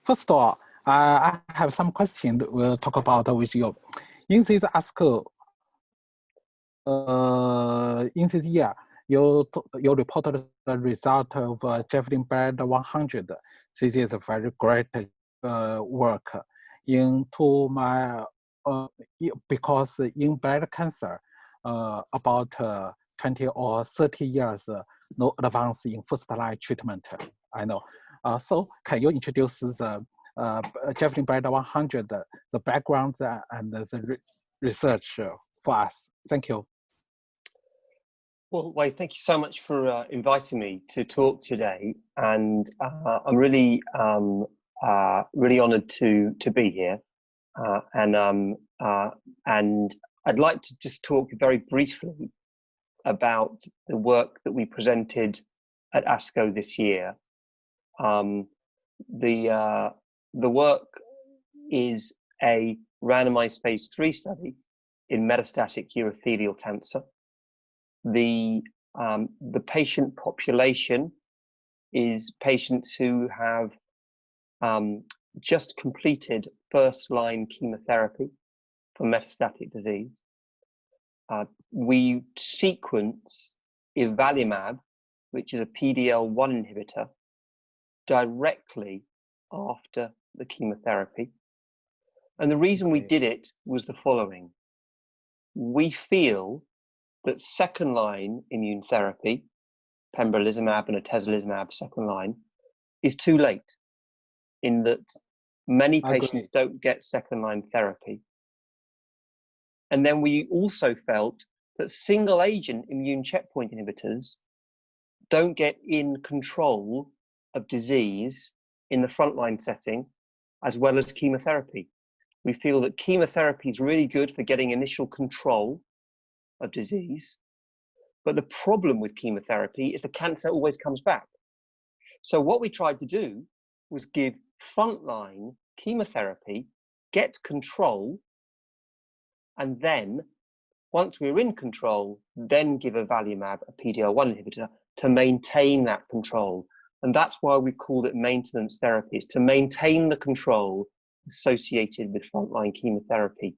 First of all, I have some questions we'll talk about with you. In this ASCO, in this year, you reported the result of JAVELIN Bladder 100. This is a very great work into my because in bladder cancer, about 20 or 30 years, no advance in first-line treatment. I know. So can you introduce the JAVELIN Bladder 100, the background and the research for us? Thank you. Well, Wei, thank you so much for inviting me to talk today, and I'm really really honoured to be here, and I'd like to just talk very briefly about the work that we presented at ASCO this year. The work is a randomized phase 3 study in metastatic urothelial cancer. The patient population is patients who have just completed first-line chemotherapy for metastatic disease. We sequence ivalimab, which is a PD-L1 inhibitor, directly after the chemotherapy. And the reason we did it was the following. We feel that second-line immune therapy, pembrolizumab and atezolizumab second-line, is too late, in that many patients don't get second-line therapy. And then we also felt that single-agent immune checkpoint inhibitors don't get in control of disease in the frontline setting, as well as chemotherapy. We feel that chemotherapy is really good for getting initial control of disease, but the problem with chemotherapy is the cancer always comes back. So what we tried to do was give frontline chemotherapy, get control, and then once we're in control, then give avelumab, a PD-L1 inhibitor, to maintain that control. And that's why we called it maintenance therapy, is to maintain the control associated with frontline chemotherapy.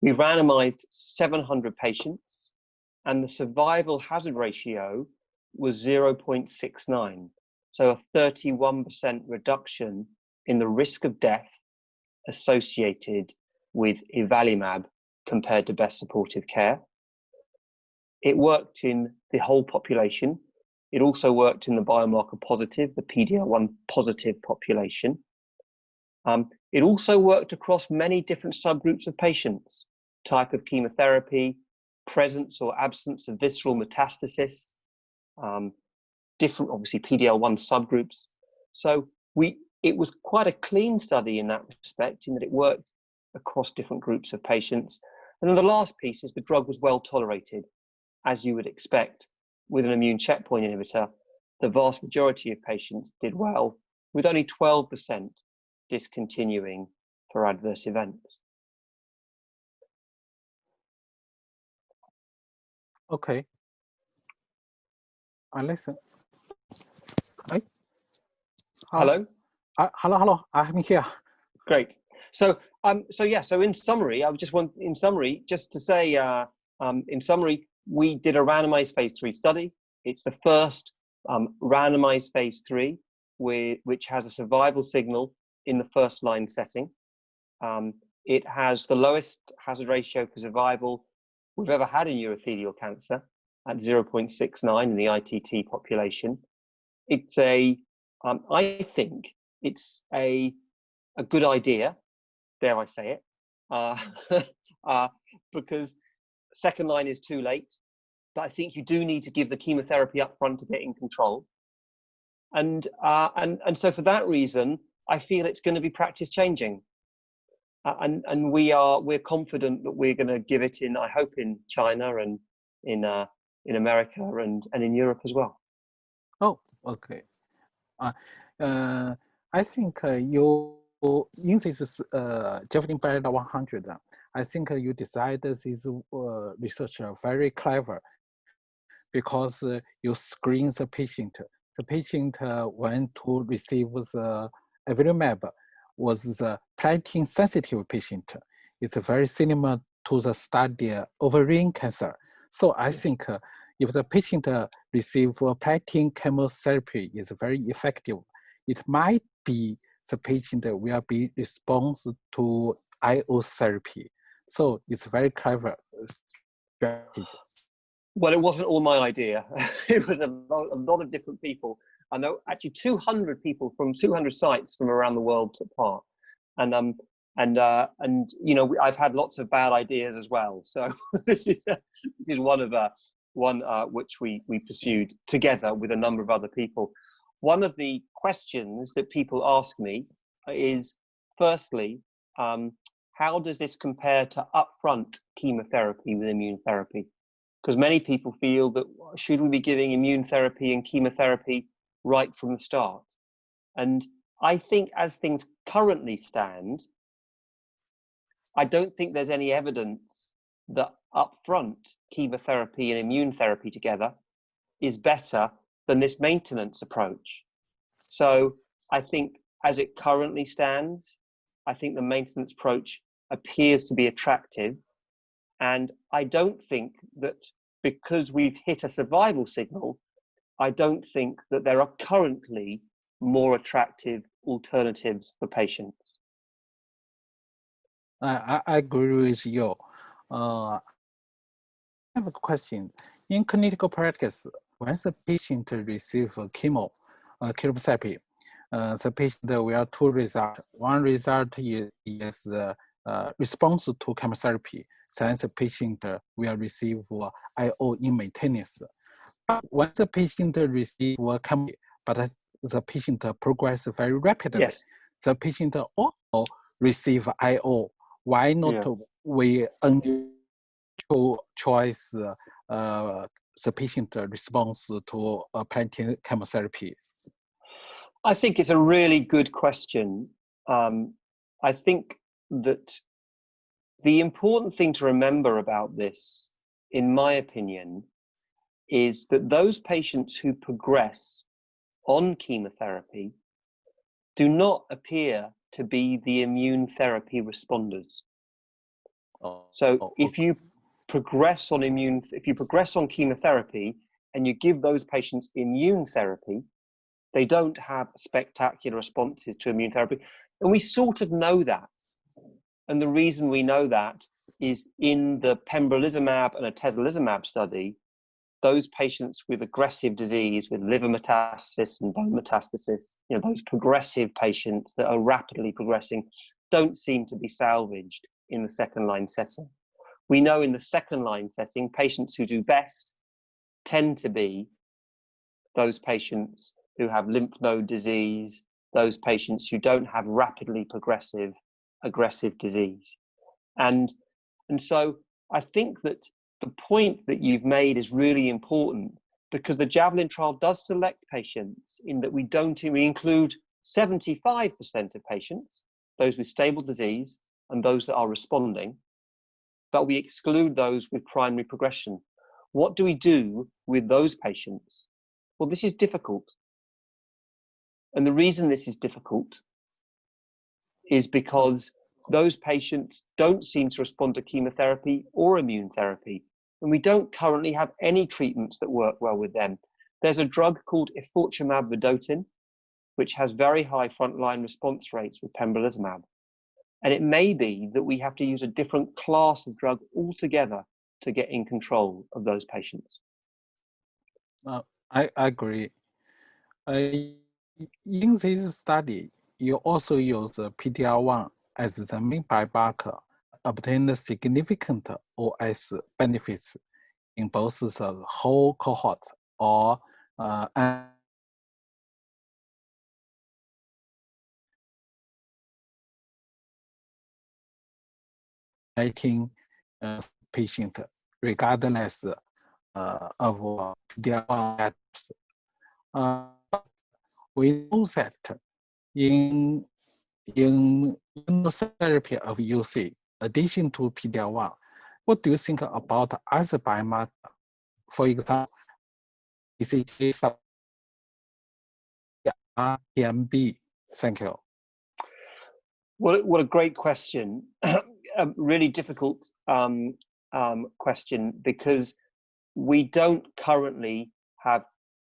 We randomized 700 patients, and the survival hazard ratio was 0.69. So a 31% reduction in the risk of death associated with avelumab compared to best supportive care. It worked in the whole population. It also worked in the biomarker positive, the PD-L1 positive population. It also worked across many different subgroups of patients, type of chemotherapy, presence or absence of visceral metastasis, different, obviously, PD-L1 subgroups. So it was quite a clean study in that respect, in that it worked across different groups of patients. And then the last piece is the drug was well tolerated, as you would expect with an immune checkpoint inhibitor. The vast majority of patients did well, with only 12% discontinuing for adverse events. Okay. I listen. Hi. Hello? Hello. I'm here. Great. So in summary, just to say, in summary, we did a randomized phase 3 study. It's the first randomized phase 3 which has a survival signal in the first line setting. It has the lowest hazard ratio for survival we've ever had in urothelial cancer at 0.69 in the ITT population. It's I think it's a good idea, dare I say it, because second line is too late. But I think you do need to give the chemotherapy up front to get in control. And so for that reason, I feel it's going to be practice changing. And we're confident that we're going to give it in, I hope, in China and in America and in Europe as well. Oh, okay. I think you in this JAVELIN Bladder 100. I think you decided this research very clever, because you screen the patient. The patient went to receive the avelumab was the platinum-sensitive patient. It's very similar to the study ovarian cancer. So I think if the patient receive platinum chemotherapy is very effective, it might be the patient will be response to IO therapy. So it's very clever strategy. Well, it wasn't all my idea. It was a lot of different people. I know actually 200 people from 200 sites from around the world took part, and you know, I've had lots of bad ideas as well. So this is one of which we pursued together with a number of other people. One of the questions that people ask me is, firstly, how does this compare to upfront chemotherapy with immune therapy? Because many people feel that should we be giving immune therapy and chemotherapy right from the start? And I think as things currently stand, I don't think there's any evidence that upfront chemotherapy and immune therapy together is better than this maintenance approach. So I think as it currently stands, I think the maintenance approach appears to be attractive. And I don't think that because we've hit a survival signal, I don't think that there are currently more attractive alternatives for patients. I agree with you. I have a question. In clinical practice, when the patient receives chemotherapy, the patient will have two results. One result is response to chemotherapy. Then the patient will receive IO in maintenance. But when the patient receives chemotherapy, but the patient progresses very rapidly, Yes. the patient also receive IO. Why not we only choose the patient response to platinum chemotherapy? I think it's a really good question. I think that the important thing to remember about this, in my opinion, is that those patients who progress on chemotherapy do not appear to be the immune therapy responders. So if you progress on chemotherapy and you give those patients immune therapy, they don't have spectacular responses to immune therapy. And we sort of know that. And the reason we know that is in the pembrolizumab and atezolizumab study, those patients with aggressive disease, with liver metastasis and bone metastasis, you know, those progressive patients that are rapidly progressing, don't seem to be salvaged in the second line setting. We know in the second line setting, patients who do best tend to be those patients who have lymph node disease, those patients who don't have rapidly progressive aggressive disease. And so I think that the point that you've made is really important, because the JAVELIN trial does select patients in that we include 75% of patients, those with stable disease and those that are responding, but we exclude those with primary progression. What do we do with those patients? Well, this is difficult. And the reason this is difficult is because those patients don't seem to respond to chemotherapy or immune therapy. And we don't currently have any treatments that work well with them. There's a drug called enfortumab vedotin, which has very high frontline response rates with pembrolizumab. And it may be that we have to use a different class of drug altogether to get in control of those patients. I agree. In this study, you also use PD-L1 as the main biomarker, obtain significant OS benefits in both the whole cohort or patient regardless of PD-L1 we know that in immunotherapy of UC, addition to PD-L1, what do you think about other biomarkers? For example, BCG, TMB. Thank you. What a great question. A really difficult question, because we don't currently have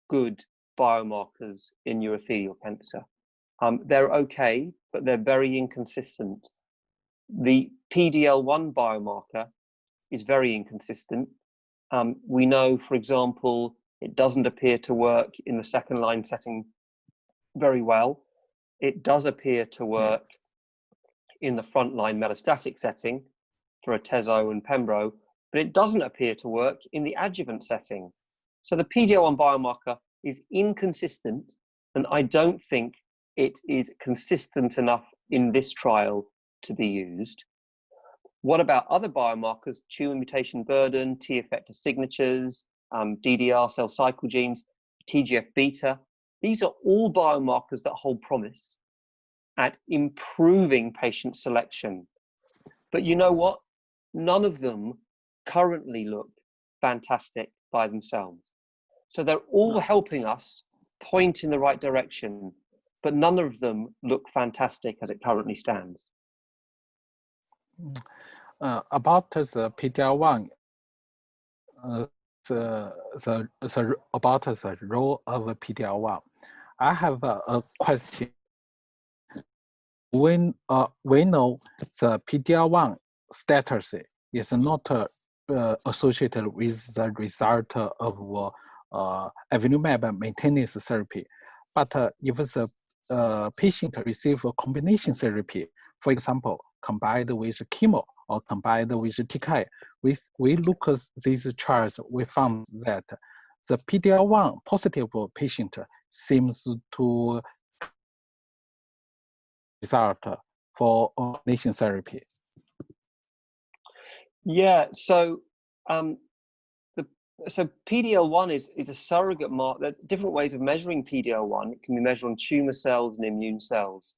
good biomarkers in urothelial cancer. They're okay, but they're very inconsistent. The PD-L1 biomarker is very inconsistent. We know, for example, it doesn't appear to work in the second line setting very well. It does appear to work in the frontline metastatic setting for atezo and pembro, but it doesn't appear to work in the adjuvant setting. So the PD-L1 biomarker is inconsistent, and I don't think it is consistent enough in this trial to be used. What about other biomarkers, tumor mutation burden, T effector signatures, DDR cell cycle genes, TGF-beta? These are all biomarkers that hold promise at improving patient selection. But you know what? None of them currently look fantastic by themselves. So they're all helping us point in the right direction, but none of them look fantastic as it currently stands. About the PD-L1, about the role of PD-L1, I have a question. When we know the PD-L1 status is not associated with the result of avelumab maintenance therapy, but if the patient receive a combination therapy, for example, combined with chemo or combined with TKI, we look at these charts, we found that the PD-L1 positive patient seems to result for combination therapy. Yeah, so so PD-L1 is a surrogate marker. There's different ways of measuring PD-L1. It can be measured on tumor cells and immune cells.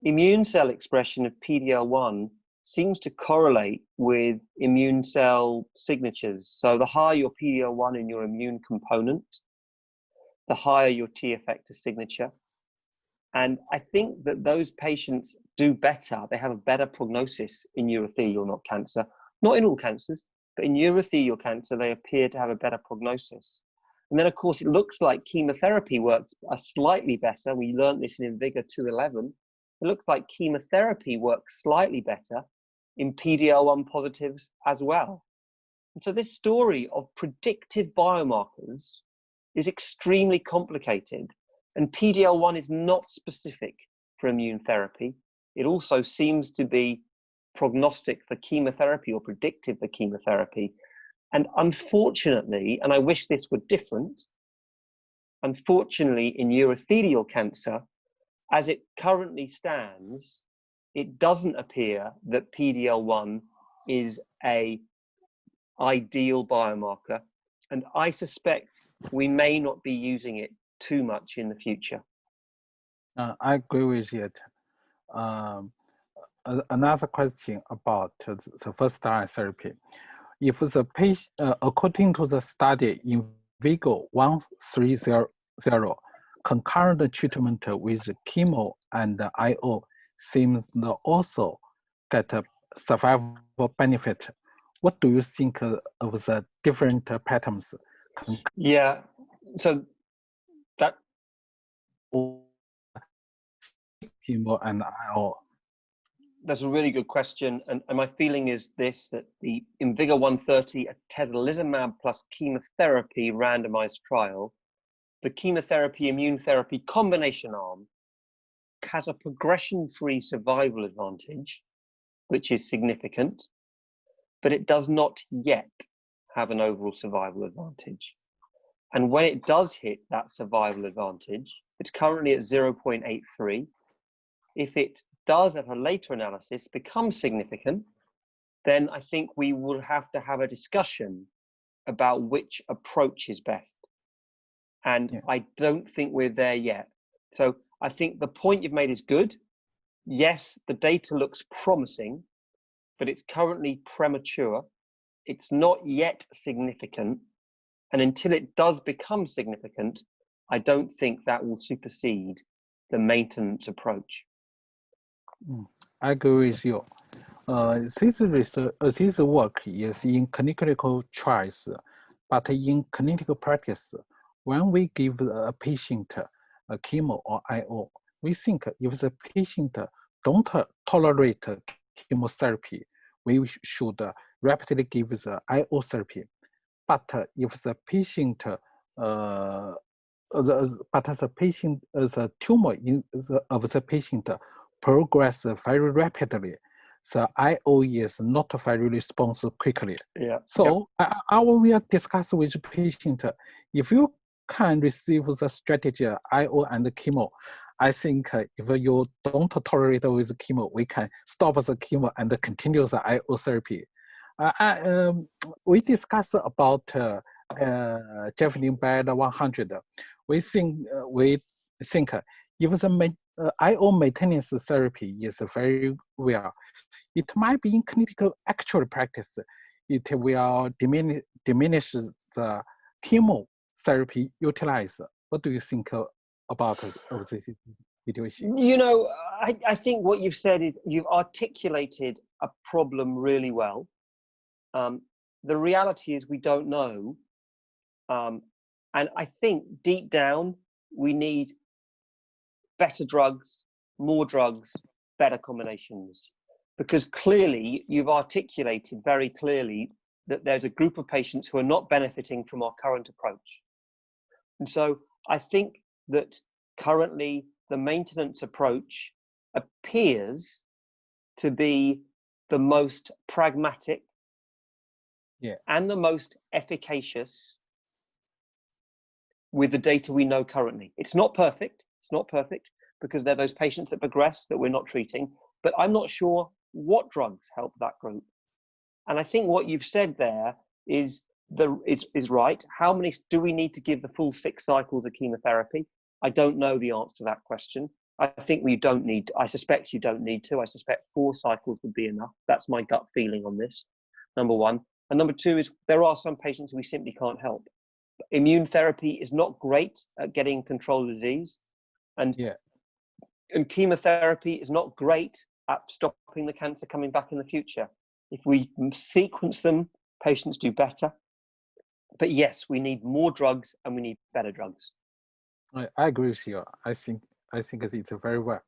Immune cell expression of PD-L1 seems to correlate with immune cell signatures. So the higher your PD-L1 in your immune component, the higher your T effector signature. And I think that those patients do better. They have a better prognosis in urothelial cancer, not in all cancers, but in urothelial cancer, they appear to have a better prognosis. And then, of course, it looks like chemotherapy works slightly better. We learned this in IMvigor 211. It looks like chemotherapy works slightly better in PD-L1 positives as well. And so this story of predictive biomarkers is extremely complicated. And PD-L1 is not specific for immune therapy. It also seems to be prognostic for chemotherapy or predictive for chemotherapy. And unfortunately, and I wish this were different, unfortunately in urothelial cancer, as it currently stands, it doesn't appear that PD-L1 is an ideal biomarker. And I suspect we may not be using it too much in the future. I agree with it. Another question about the first line therapy. If the patient, according to the study in IMvigor 130, concurrent treatment with chemo and IO seems to also get a survival benefit. What do you think of the different patterns? Yeah, so that chemo and IO. That's a really good question. And my feeling is this, that the IMvigor 130 atezolizumab plus chemotherapy randomized trial, the chemotherapy immune therapy combination arm has a progression-free survival advantage, which is significant, but it does not yet have an overall survival advantage. And when it does hit that survival advantage, it's currently at 0.83. If it does at a later analysis become significant, then I think we will have to have a discussion about which approach is best. And I don't think we're there yet. So I think the point you've made is good. Yes, the data looks promising, but it's currently premature. It's not yet significant. And until it does become significant, I don't think that will supersede the maintenance approach. I agree with you. This work is in clinical trials, but in clinical practice, when we give a patient a chemo or IO, we think if the patient don't tolerate chemotherapy, we should rapidly give the IO therapy. But if the patient the tumor of the patient progress very rapidly, the IO is not very responsive quickly. Yeah. So I will discuss with the patient, if you can receive the strategy IO and chemo, I think if you don't tolerate with chemo, we can stop the chemo and continue the IO therapy. We discussed about JAVELIN Bladder 100. We think if the IO maintenance therapy is very well, it might be in clinical actual practice. It will diminish the chemotherapy utilized. What do you think about this situation? You know, I think what you've said is you've articulated a problem really well. The reality is we don't know. And I think deep down, we need better drugs, more drugs, better combinations. Because clearly, you've articulated very clearly that there's a group of patients who are not benefiting from our current approach. And so I think that currently the maintenance approach appears to be the most pragmatic and the most efficacious with the data we know currently. It's not perfect. It's not perfect because there are those patients that progress that we're not treating, but I'm not sure what drugs help that group. And I think what you've said there is right. How many do we need to give the full 6 cycles of chemotherapy? I don't know the answer to that question. I think we don't need, I suspect you don't need to. I suspect 4 cycles would be enough. That's my gut feeling on this, number one. And number two is there are some patients we simply can't help. Immune therapy is not great at getting control of the disease. And chemotherapy is not great at stopping the cancer coming back in the future. If we sequence them, patients do better. But yes, we need more drugs and we need better drugs. I agree with you. I think it's very well.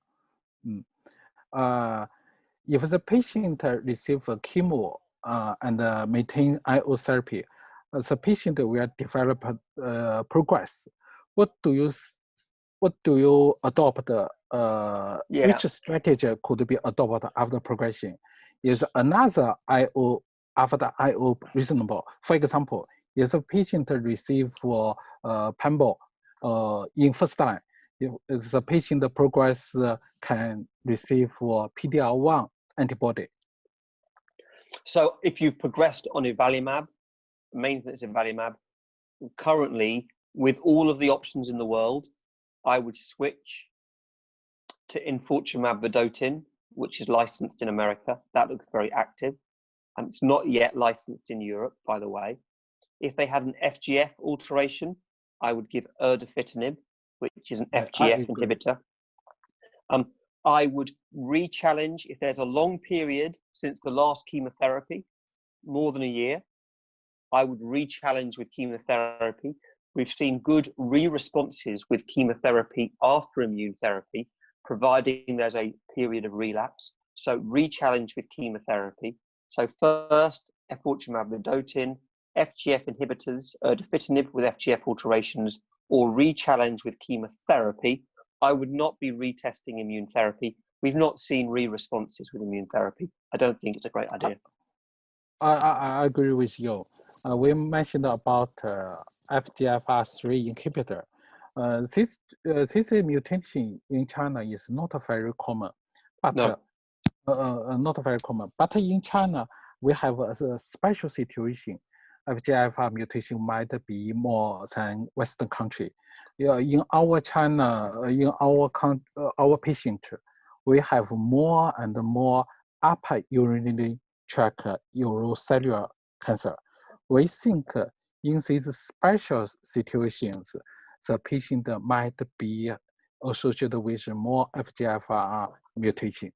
If the patient receives chemo and maintain IO therapy, the patient will develop progress. What do you adopt? Which strategy could be adopted after progression? Is another IO after IO reasonable? For example, if a patient receive pembrolizumab in first line, if the patient progress can receive PD-L1 antibody. So if you've progressed on nivolumab, maintenance nivolumab, currently with all of the options in the world, I would switch to enfortumab vedotin, which is licensed in America. That looks very active, and it's not yet licensed in Europe, by the way. If they had an FGF alteration, I would give erdafitinib, which is an FGF inhibitor. I would re-challenge if there's a long period since the last chemotherapy, more than a year, I would re-challenge with chemotherapy. We've seen good re-responses with chemotherapy after immune therapy, providing there's a period of relapse. So re-challenge with chemotherapy. So first, enfortumab vedotin, FGF inhibitors, erdafitinib with FGF alterations, or re-challenge with chemotherapy. I would not be retesting immune therapy. We've not seen re-responses with immune therapy. I don't think it's a great idea. I agree with you. We mentioned about FGFR3 inhibitor. This mutation in China is not very common, but not very common. But in China, we have a special situation. FGFR mutation might be more than Western country. In our China, in our patient, we have more and more upper urinary tract urothelial cancer. We think in these special situations, the patient might be associated with more FGFR mutation.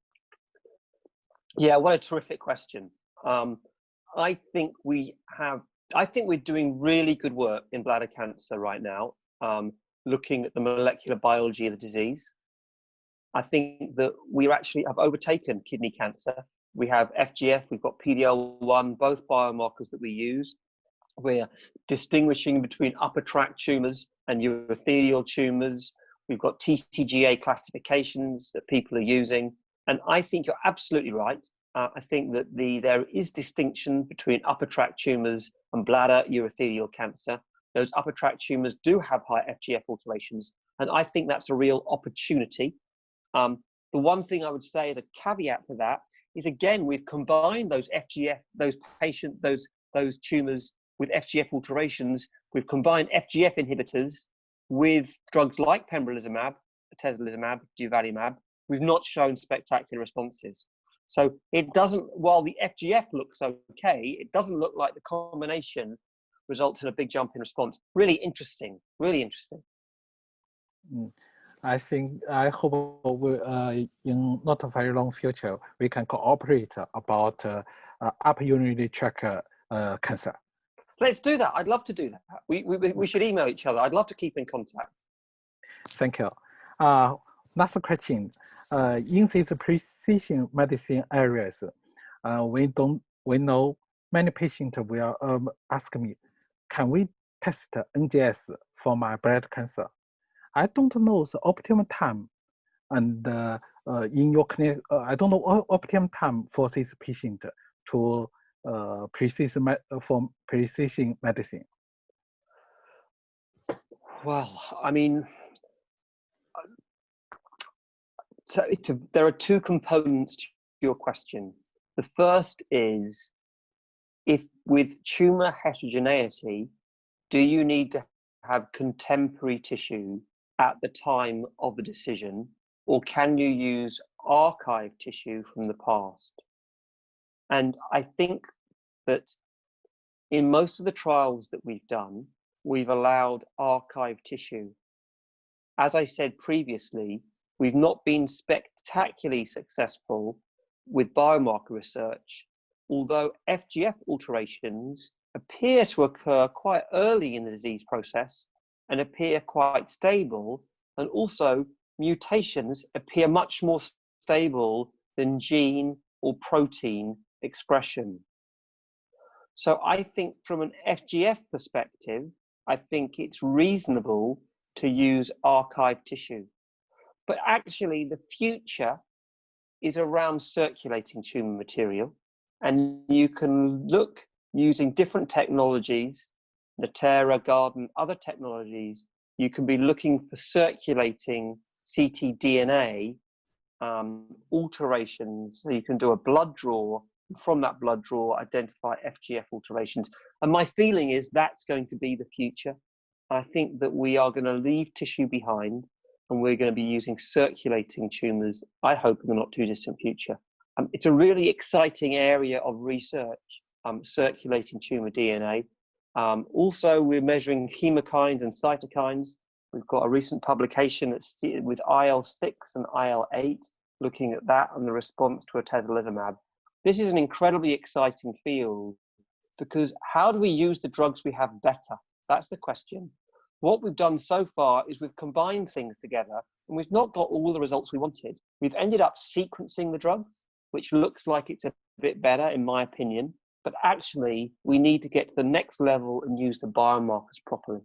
Yeah, what a terrific question. I think we're doing really good work in bladder cancer right now, looking at the molecular biology of the disease. I think that we actually have overtaken kidney cancer. We have FGF, we've got PD-L1, both biomarkers that we use. We're distinguishing between upper tract tumors and urothelial tumors. We've got TCGA classifications that people are using. And I think you're absolutely right. I think that there is distinction between upper tract tumors and bladder urothelial cancer. Those upper tract tumors do have high FGF alterations. And I think that's a real opportunity. The one thing I would say as a caveat to that is, again, we've combined those FGF, those tumors with FGF alterations. We've combined FGF inhibitors with drugs like pembrolizumab, atezolizumab, durvalumab. We've not shown spectacular responses. So it doesn't, while the FGF looks okay, it doesn't look like the combination results in a big jump in response. Really interesting, really interesting. I hope in not a very long future, we can cooperate about upper urinary tract cancer. Let's do that. I'd love to do that. We should email each other. I'd love to keep in contact. Thank you. Last question. In these precision medicine areas, we know many patients will ask me, can we test NGS for my bladder cancer? I don't know the optimum time, and in your clinic, I don't know optimum time for this patient to precision medicine. Well, I mean, so there are two components to your question. The first is, if with tumor heterogeneity, do you need to have contemporary tissue at the time of the decision, or can you use archive tissue from the past? And I think that in most of the trials that we've done, we've allowed archive tissue. As I said previously, we've not been spectacularly successful with biomarker research, although FGF alterations appear to occur quite early in the disease process and appear quite stable, and also mutations appear much more stable than gene or protein expression. So I think from an FGF perspective, I think it's reasonable to use archive tissue. But actually the future is around circulating tumor material, and you can look using different technologies, Natera, Garden, other technologies. You can be looking for circulating ctDNA alterations. So you can do a blood draw, from that blood draw identify FGF alterations. And my feeling is that's going to be the future. I think that we are going to leave tissue behind, and we're going to be using circulating tumors, I hope, in the not too distant future. It's a really exciting area of research, circulating tumor DNA. Also, we're measuring chemokines and cytokines. We've got a recent publication with IL-6 and IL-8, looking at that and the response to atezolizumab. This is an incredibly exciting field, because how do we use the drugs we have better? That's the question. What we've done so far is we've combined things together, and we've not got all the results we wanted. We've ended up sequencing the drugs, which looks like it's a bit better, in my opinion. But actually, we need to get to the next level and use the biomarkers properly.